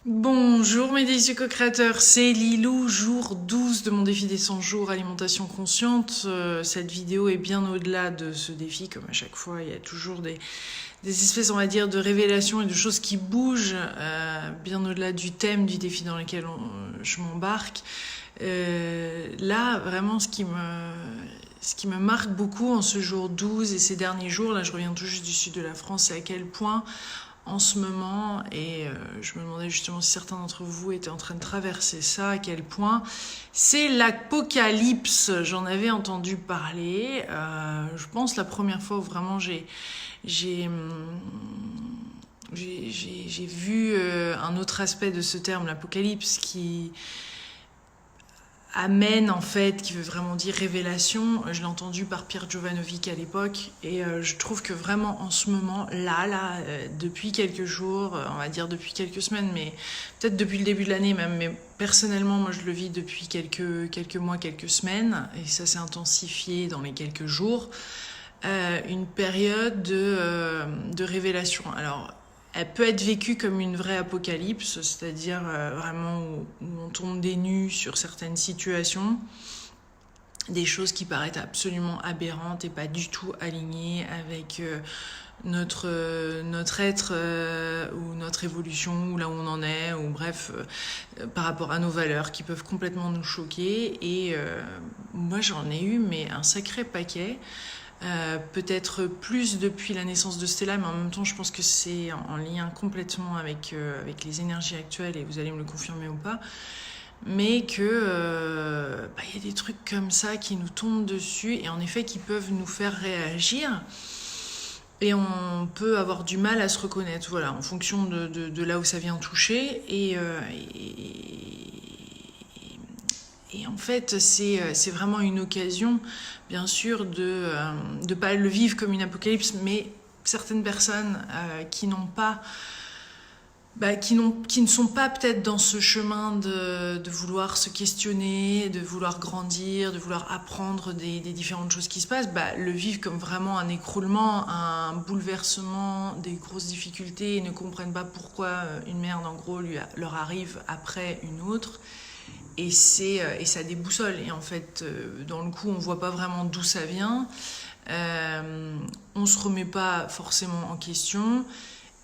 Bonjour mes délicieux co-créateurs, c'est Lilou, jour 12 de mon défi des 100 jours alimentation consciente. Cette vidéo est bien au-delà de ce défi, comme à chaque fois, il y a toujours des espèces, on va dire, de révélations et de choses qui bougent, bien au-delà du thème du défi dans lequel je m'embarque. Là, vraiment, ce qui me marque beaucoup en ce jour 12 et ces derniers jours, là je reviens tout juste du sud de la France, c'est à quel point en ce moment, et je me demandais justement si certains d'entre vous étaient en train de traverser ça, à quel point c'est l'apocalypse. J'en avais entendu parler, je pense la première fois où vraiment j'ai vu un autre aspect de ce terme, l'apocalypse, qui amène en fait, qui veut vraiment dire révélation. Je l'ai entendu par Pierre Jovanovic à l'époque, et je trouve que vraiment en ce moment, là, depuis quelques jours, on va dire depuis quelques semaines, mais peut-être depuis le début de l'année même, mais personnellement, moi je le vis depuis quelques mois, quelques semaines, et ça s'est intensifié dans les quelques jours, une période de révélation. Alors, elle peut être vécue comme une vraie apocalypse, c'est-à-dire vraiment où on tombe des nues sur certaines situations, des choses qui paraissent absolument aberrantes et pas du tout alignées avec notre être ou notre évolution, ou là où on en est, ou bref, par rapport à nos valeurs qui peuvent complètement nous choquer. Et moi j'en ai eu mais un sacré paquet. Peut-être plus depuis la naissance de Stella, mais en même temps je pense que c'est en lien complètement avec les énergies actuelles, et vous allez me le confirmer ou pas, mais que y a des trucs comme ça qui nous tombent dessus, et en effet qui peuvent nous faire réagir, et on peut avoir du mal à se reconnaître, voilà, en fonction de là où ça vient toucher. Et en fait, c'est vraiment une occasion, bien sûr, de ne pas le vivre comme une apocalypse, mais certaines personnes qui n'ont pas, qui ne sont pas peut-être dans ce chemin de vouloir se questionner, de vouloir grandir, de vouloir apprendre des différentes choses qui se passent, le vivent comme vraiment un écroulement, un bouleversement, des grosses difficultés, et ne comprennent pas pourquoi une merde, en gros, leur arrive après une autre. Et ça déboussole. Et en fait, dans le coup, on voit pas vraiment d'où ça vient. On se remet pas forcément en question.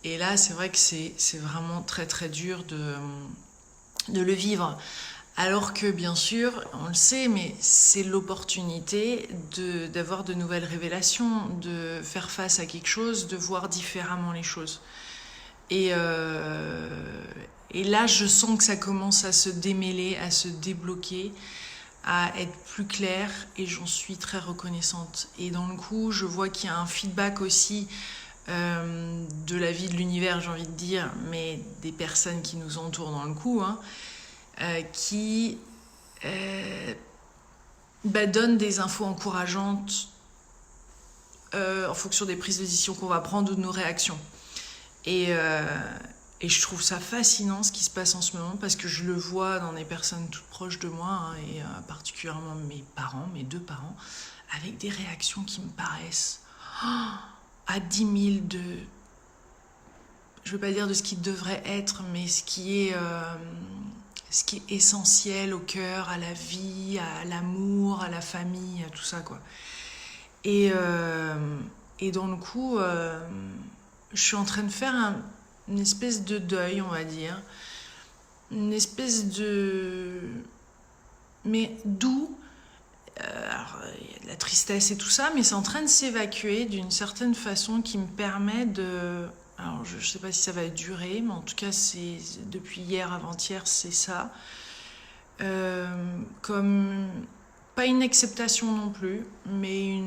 Et là, c'est vrai que c'est vraiment très très dur de le vivre. Alors que bien sûr, on le sait, mais c'est l'opportunité d'avoir de nouvelles révélations, de faire face à quelque chose, de voir différemment les choses. Et là, je sens que ça commence à se démêler, à se débloquer, à être plus clair, et j'en suis très reconnaissante. Et dans le coup, je vois qu'il y a un feedback aussi de la vie de l'univers, j'ai envie de dire, mais des personnes qui nous entourent dans le coup, qui donnent des infos encourageantes en fonction des prises de décision qu'on va prendre ou de nos réactions. Et je trouve ça fascinant ce qui se passe en ce moment, parce que je le vois dans des personnes toutes proches de moi, et particulièrement mes parents, mes deux parents, avec des réactions qui me paraissent à 10 000 de... Je ne veux pas dire de ce qui devrait être, mais ce qui est essentiel au cœur, à la vie, à l'amour, à la famille, à tout ça, quoi. Et dans le coup... je suis en train de faire une espèce de deuil, on va dire. Une espèce de... Mais doux. Alors, il y a de la tristesse et tout ça, mais c'est en train de s'évacuer d'une certaine façon qui me permet de... Alors, je ne sais pas si ça va durer, mais en tout cas, c'est depuis hier, avant-hier, c'est ça. Comme... Pas une acceptation non plus, mais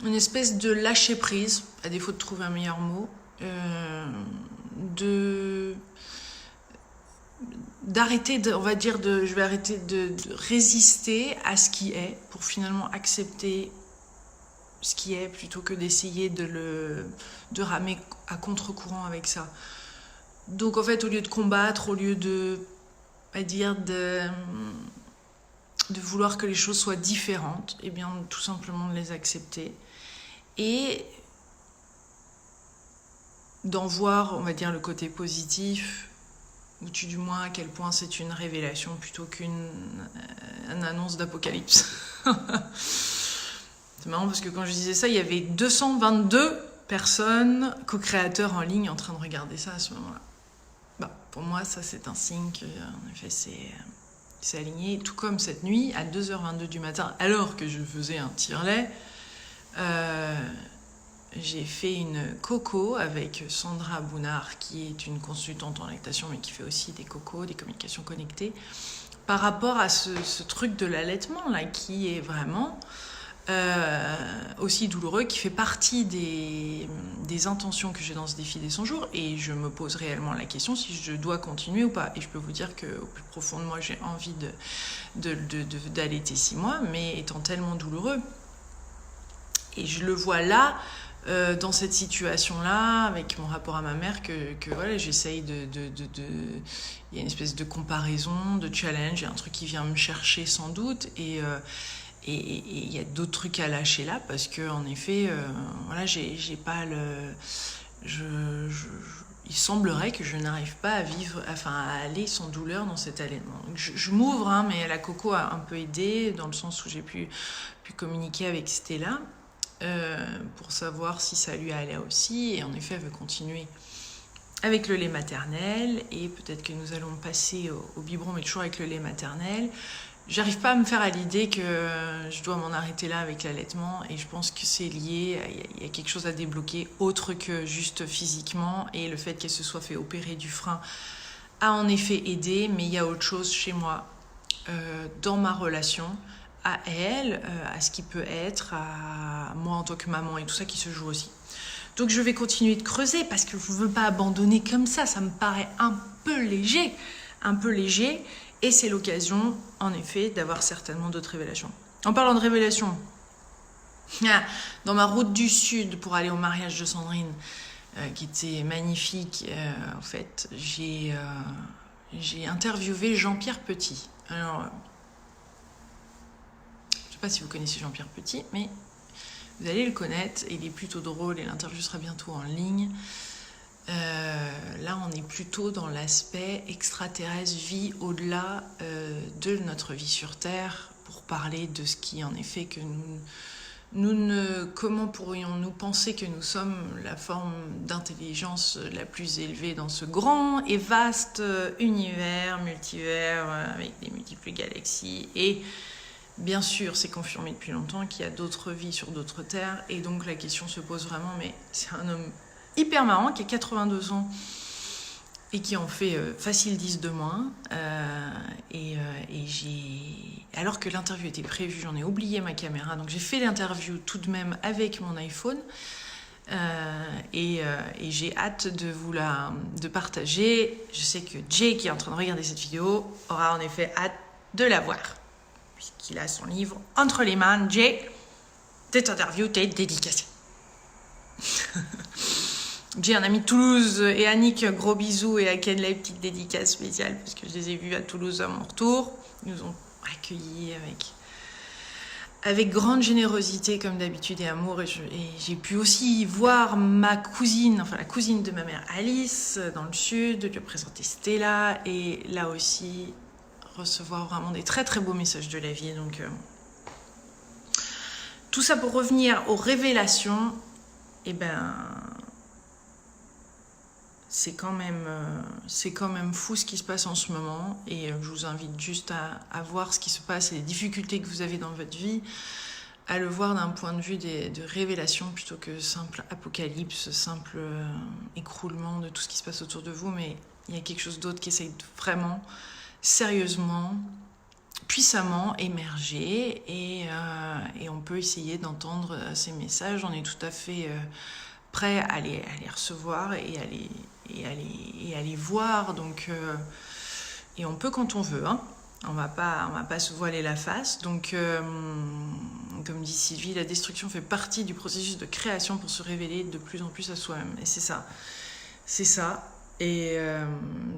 une espèce de lâcher prise, à défaut de trouver un meilleur mot, d'arrêter, on va dire, je vais arrêter de résister à ce qui est, pour finalement accepter ce qui est, plutôt que d'essayer de ramer à contre-courant avec ça. Donc en fait, au lieu de combattre, au lieu de vouloir que les choses soient différentes, et bien tout simplement de les accepter. Et d'en voir, on va dire, le côté positif, ou du moins à quel point c'est une révélation plutôt qu'une annonce d'apocalypse. C'est marrant parce que quand je disais ça, il y avait 222 personnes, co-créateurs en ligne, en train de regarder ça à ce moment-là. Bah, pour moi, ça c'est un signe que, en effet, c'est aligné. Tout comme cette nuit, à 2h22 du matin, alors que je faisais un tire-lait, j'ai fait une coco avec Sandra Bounard, qui est une consultante en lactation, mais qui fait aussi des cocos, des communications connectées, par rapport à ce truc de l'allaitement, là, qui est vraiment aussi douloureux, qui fait partie des intentions que j'ai dans ce défi des 100 jours, et je me pose réellement la question si je dois continuer ou pas. Et je peux vous dire qu'au plus profond de moi, j'ai envie d'allaiter 6 mois, mais étant tellement douloureux, et je le vois là, dans cette situation-là, avec mon rapport à ma mère, que voilà, j'essaye il y a une espèce de comparaison, de challenge, il y a un truc qui vient me chercher sans doute, et il y a d'autres trucs à lâcher là, parce que en effet, voilà, j'ai pas le... il semblerait que je n'arrive pas à vivre, enfin à aller sans douleur dans cet allaitement. Donc je m'ouvre, hein, mais la coco a un peu aidé, dans le sens où j'ai pu communiquer avec Stella, pour savoir si ça lui allait aussi, et en effet elle veut continuer avec le lait maternel, et peut-être que nous allons passer au biberon, mais toujours avec le lait maternel. J'arrive pas à me faire à l'idée que je dois m'en arrêter là avec l'allaitement, et je pense que c'est lié, il y a quelque chose à débloquer autre que juste physiquement, et le fait qu'elle se soit fait opérer du frein a en effet aidé, mais il y a autre chose chez moi, dans ma relation à elle, à ce qui peut être, à moi en tant que maman et tout ça qui se joue aussi. Donc je vais continuer de creuser parce que je ne veux pas abandonner comme ça me paraît un peu léger, et c'est l'occasion en effet d'avoir certainement d'autres révélations. En parlant de révélations, dans ma route du sud pour aller au mariage de Sandrine, qui était magnifique, en fait, j'ai interviewé Jean-Pierre Petit. Alors, je ne sais pas si vous connaissez Jean-Pierre Petit, mais vous allez le connaître, il est plutôt drôle et l'interview sera bientôt en ligne. Là, on est plutôt dans l'aspect extraterrestre, vie au-delà de notre vie sur Terre, pour parler de ce qui, en effet, que comment pourrions-nous penser que nous sommes la forme d'intelligence la plus élevée dans ce grand et vaste univers, multivers, avec des multiples galaxies, et bien sûr, c'est confirmé depuis longtemps qu'il y a d'autres vies sur d'autres terres, et donc la question se pose vraiment, mais c'est un homme hyper marrant qui a 82 ans et qui en fait facile 10 de moins, alors que l'interview était prévue, j'en ai oublié ma caméra, donc j'ai fait l'interview tout de même avec mon iPhone, et j'ai hâte de partager. Je sais que Jay, qui est en train de regarder cette vidéo, aura en effet hâte de la voir, puisqu'il a son livre entre les mains. Jay, cette interview t'est dédicacée. J'ai un ami de Toulouse, et Annick, gros bisous, et à Kenley, petite dédicace spéciale, parce que je les ai vus à Toulouse à mon retour. Ils nous ont accueillis avec grande générosité, comme d'habitude, et amour. Et j'ai pu aussi voir ma cousine, enfin la cousine de ma mère, Alice, dans le sud, lui présenter Stella, et là aussi recevoir vraiment des très très beaux messages de la vie. Donc tout ça pour revenir aux révélations, et ben c'est quand même fou ce qui se passe en ce moment, et je vous invite juste à voir ce qui se passe et les difficultés que vous avez dans votre vie, à le voir d'un point de vue de révélation plutôt que simple apocalypse, simple écroulement de tout ce qui se passe autour de vous. Mais il y a quelque chose d'autre qui essaye vraiment, sérieusement, puissamment émerger, et on peut essayer d'entendre ces messages. On est tout à fait prêt à les recevoir et à les voir. Donc, et on peut quand on veut, hein. On va pas se voiler la face. Donc, comme dit Sylvie, la destruction fait partie du processus de création pour se révéler de plus en plus à soi-même. Et c'est ça. Et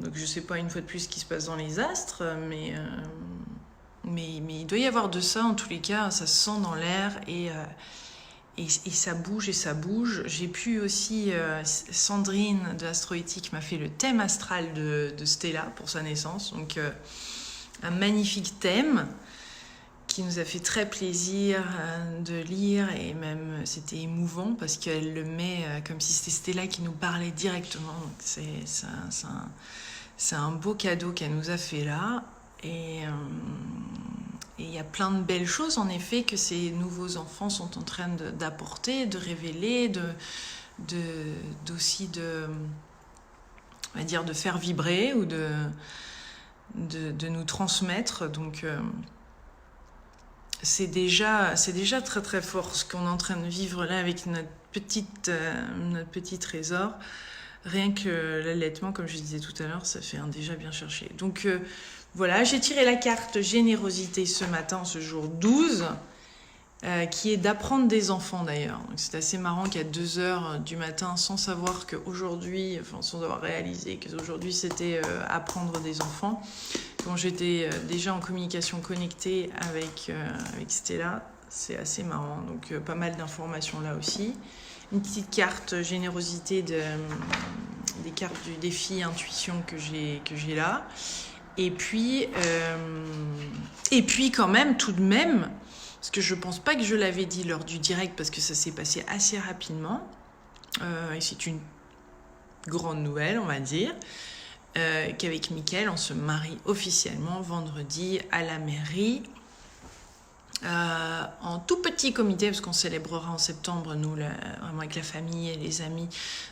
donc je sais pas une fois de plus ce qui se passe dans les astres, mais il doit y avoir de ça en tous les cas. Ça se sent dans l'air, et et ça bouge et ça bouge. J'ai pu aussi, Sandrine de Astroéthique m'a fait le thème astral de Stella pour sa naissance. Donc un magnifique thème qui nous a fait très plaisir de lire, et même c'était émouvant parce qu'elle le met comme si c'était Stella qui nous parlait directement. Donc c'est un beau cadeau qu'elle nous a fait là. Et il y a plein de belles choses en effet que ces nouveaux enfants sont en train d'apporter, de révéler, aussi on va dire, de faire vibrer ou de nous transmettre. Donc c'est déjà très très fort ce qu'on est en train de vivre là avec notre petit trésor. Rien que l'allaitement, comme je disais tout à l'heure, ça fait un déjà bien cherché. Donc voilà, j'ai tiré la carte générosité ce matin, ce jour 12, qui est d'apprendre des enfants d'ailleurs. Donc c'est assez marrant qu'à 2h du matin, sans savoir qu'aujourd'hui, enfin sans avoir réalisé qu'aujourd'hui c'était apprendre des enfants, quand j'étais déjà en communication connectée avec Stella, c'est assez marrant. Donc pas mal d'informations là aussi. Une petite carte générosité des cartes du défi intuition que j'ai là. Et puis quand même, tout de même, parce que je pense pas que je l'avais dit lors du direct, parce que ça s'est passé assez rapidement, et c'est une grande nouvelle, on va dire, qu'avec Mickaël, on se marie officiellement vendredi à la mairie, en tout petit comité, parce qu'on célébrera en septembre, nous, vraiment avec la famille et les amis,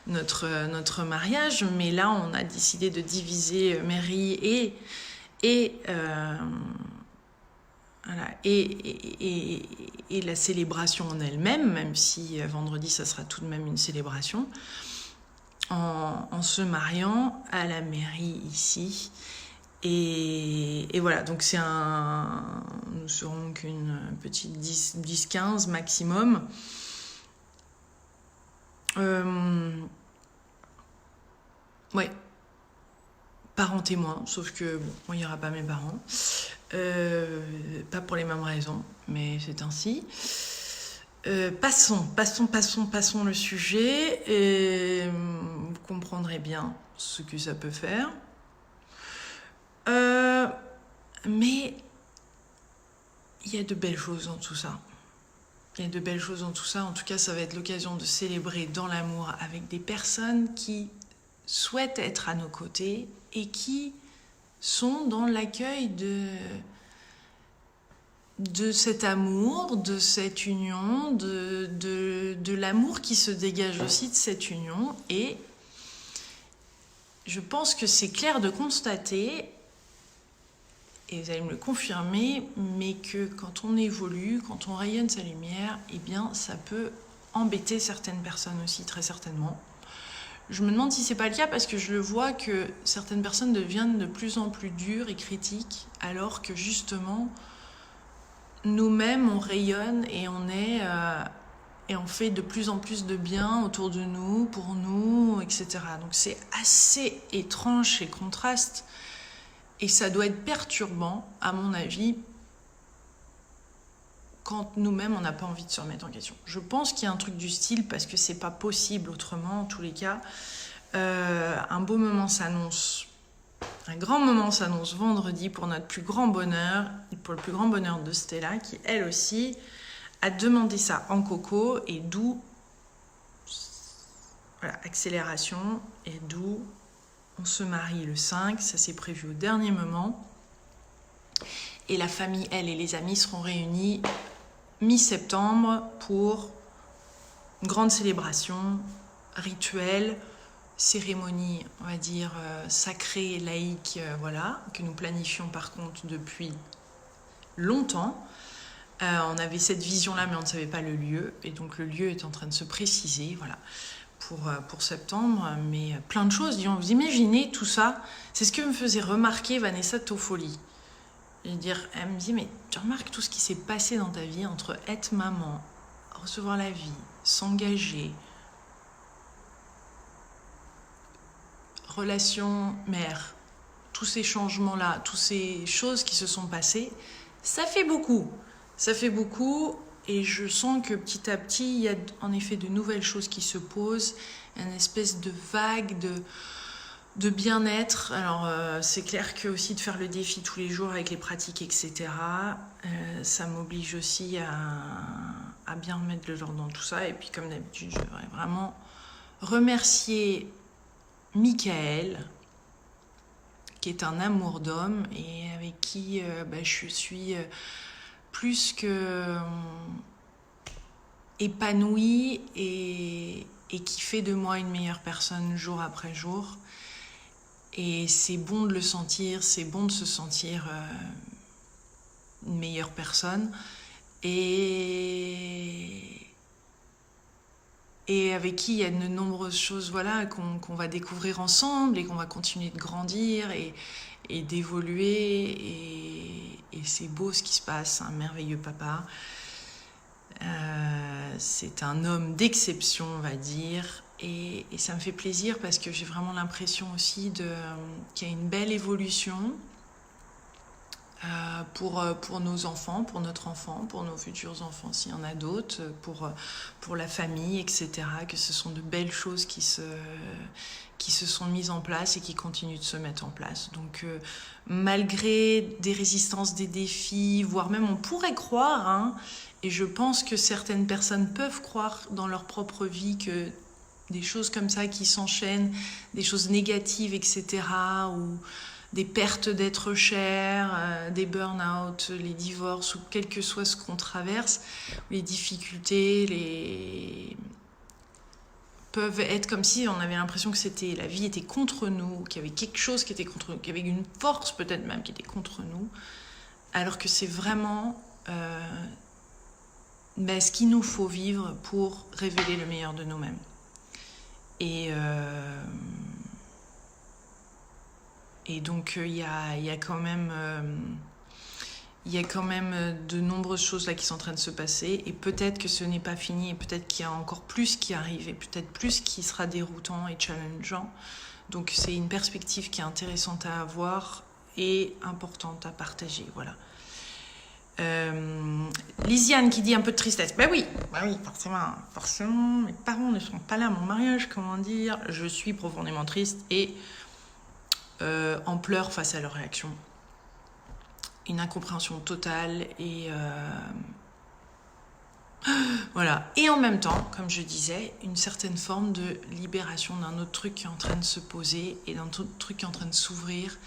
notre mariage. Mais là, on a décidé de diviser mairie et la célébration en elle-même, même si vendredi, ça sera tout de même une célébration, en se mariant à la mairie ici. Et voilà, donc nous serons qu'une petite 10-15 maximum. Ouais, parents témoins, sauf que bon, il n'y aura pas mes parents. Pas pour les mêmes raisons, mais c'est ainsi. Passons le sujet, et vous comprendrez bien ce que ça peut faire. Mais il y a de belles choses dans tout ça. En tout cas, ça va être l'occasion de célébrer dans l'amour avec des personnes qui souhaitent être à nos côtés et qui sont dans l'accueil de cet amour, de cette union, de l'amour qui se dégage aussi de cette union. Et je pense que c'est clair de constater, et vous allez me le confirmer, mais que quand on évolue, quand on rayonne sa lumière, eh bien, ça peut embêter certaines personnes aussi, très certainement. Je me demande si c'est pas le cas, parce que je le vois que certaines personnes deviennent de plus en plus dures et critiques, alors que justement, nous-mêmes, on rayonne et on fait de plus en plus de bien autour de nous, pour nous, etc. Donc c'est assez étrange ces contrastes. Et ça doit être perturbant, à mon avis, quand nous-mêmes, on n'a pas envie de se remettre en question. Je pense qu'il y a un truc du style, parce que c'est pas possible autrement, en tous les cas. Un beau moment s'annonce, un grand moment s'annonce vendredi pour notre plus grand bonheur, pour le plus grand bonheur de Stella, qui elle aussi a demandé ça en coco, et d'où, voilà, accélération, et d'où on se marie le 5, ça s'est prévu au dernier moment. Et la famille, elle et les amis seront réunis mi-septembre pour une grande célébration, rituel, cérémonie, on va dire, sacrée, laïque, voilà, que nous planifions par contre depuis longtemps. On avait cette vision-là, mais on ne savait pas le lieu. Et donc le lieu est en train de se préciser, voilà, pour septembre. Mais plein de choses, disons, vous imaginez tout ça? C'est ce que me faisait remarquer Vanessa Toffoli. Elle me dit, mais tu remarques tout ce qui s'est passé dans ta vie entre être maman, recevoir la vie, s'engager, relation mère, tous ces changements-là, toutes ces choses qui se sont passées, ça fait beaucoup. Et je sens que petit à petit, il y a en effet de nouvelles choses qui se posent, une espèce de vague de bien-être. Alors, c'est clair que aussi de faire le défi tous les jours avec les pratiques, etc., ça m'oblige aussi à bien remettre le genre dans tout ça. Et puis, comme d'habitude, je voudrais vraiment remercier Michael, qui est un amour d'homme et avec qui je suis plus que épanouie et qui fait de moi une meilleure personne jour après jour. Et c'est bon de le sentir, c'est bon de se sentir une meilleure personne. Et avec qui il y a de nombreuses choses qu'on va découvrir ensemble et qu'on va continuer de grandir et d'évoluer. Et c'est beau ce qui se passe, un merveilleux papa. C'est un homme d'exception, on va dire. Et ça me fait plaisir parce que j'ai vraiment l'impression aussi qu'il y a une belle évolution pour nos enfants, pour notre enfant, pour nos futurs enfants s'il y en a d'autres, pour la famille, etc. Que ce sont de belles choses qui se sont mises en place et qui continuent de se mettre en place. Donc malgré des résistances, des défis, voire même on pourrait croire, et je pense que certaines personnes peuvent croire dans leur propre vie que des choses comme ça qui s'enchaînent, des choses négatives, etc., ou des pertes d'êtres chers, des burn-out, les divorces, ou quel que soit ce qu'on traverse, les difficultés, peuvent être comme si on avait l'impression que la vie était contre nous, qu'il y avait quelque chose qui était contre nous, qu'il y avait une force peut-être même qui était contre nous, alors que c'est vraiment ce qu'il nous faut vivre pour révéler le meilleur de nous-mêmes. Et donc il y a quand même de nombreuses choses là qui sont en train de se passer, et peut-être que ce n'est pas fini, et peut-être qu'il y a encore plus qui arrive, et peut-être plus qui sera déroutant et challengeant. Donc c'est une perspective qui est intéressante à avoir et importante à partager. Voilà. Lisiane qui dit un peu de tristesse. Oui, forcément, mes parents ne seront pas là à mon mariage, comment dire. Je suis profondément triste et en pleurs face à leur réaction. Une incompréhension totale et voilà. Et en même temps, comme je disais, une certaine forme de libération d'un autre truc qui est en train de se poser et d'un autre truc qui est en train de s'ouvrir.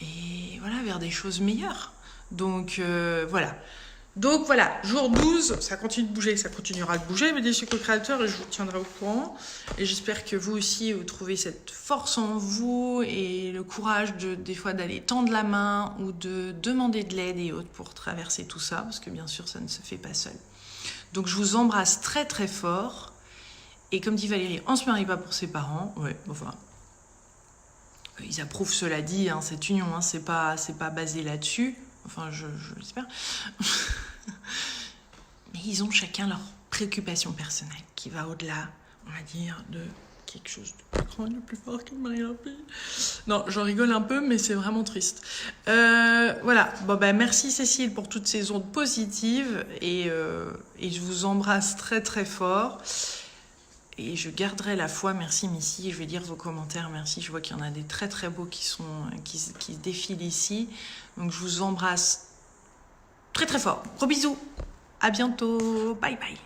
Et voilà, vers des choses meilleures. Donc voilà. Donc voilà, jour 12, ça continue de bouger, ça continuera de bouger, mais des co-créateurs, et je vous tiendrai au courant. Et j'espère que vous aussi, vous trouvez cette force en vous et le courage des fois d'aller tendre la main ou de demander de l'aide et autres pour traverser tout ça, parce que bien sûr, ça ne se fait pas seul. Donc je vous embrasse très très fort. Et comme dit Valérie, on se marie pas pour ses parents. Ouais, enfin... Ils approuvent, cela dit, cette union, c'est pas basé là-dessus. Enfin, j'espère. Mais ils ont chacun leur préoccupation personnelle qui va au-delà, on va dire, de quelque chose de plus grand, de plus fort que Marie-Laure. Non, j'en rigole un peu, mais c'est vraiment triste. Voilà. Bon, merci Cécile pour toutes ces ondes positives et je vous embrasse très très fort. Et je garderai la foi, merci Missy, je vais lire vos commentaires, merci, je vois qu'il y en a des très très beaux qui défilent ici, donc je vous embrasse très très fort, gros bisous, à bientôt, bye bye.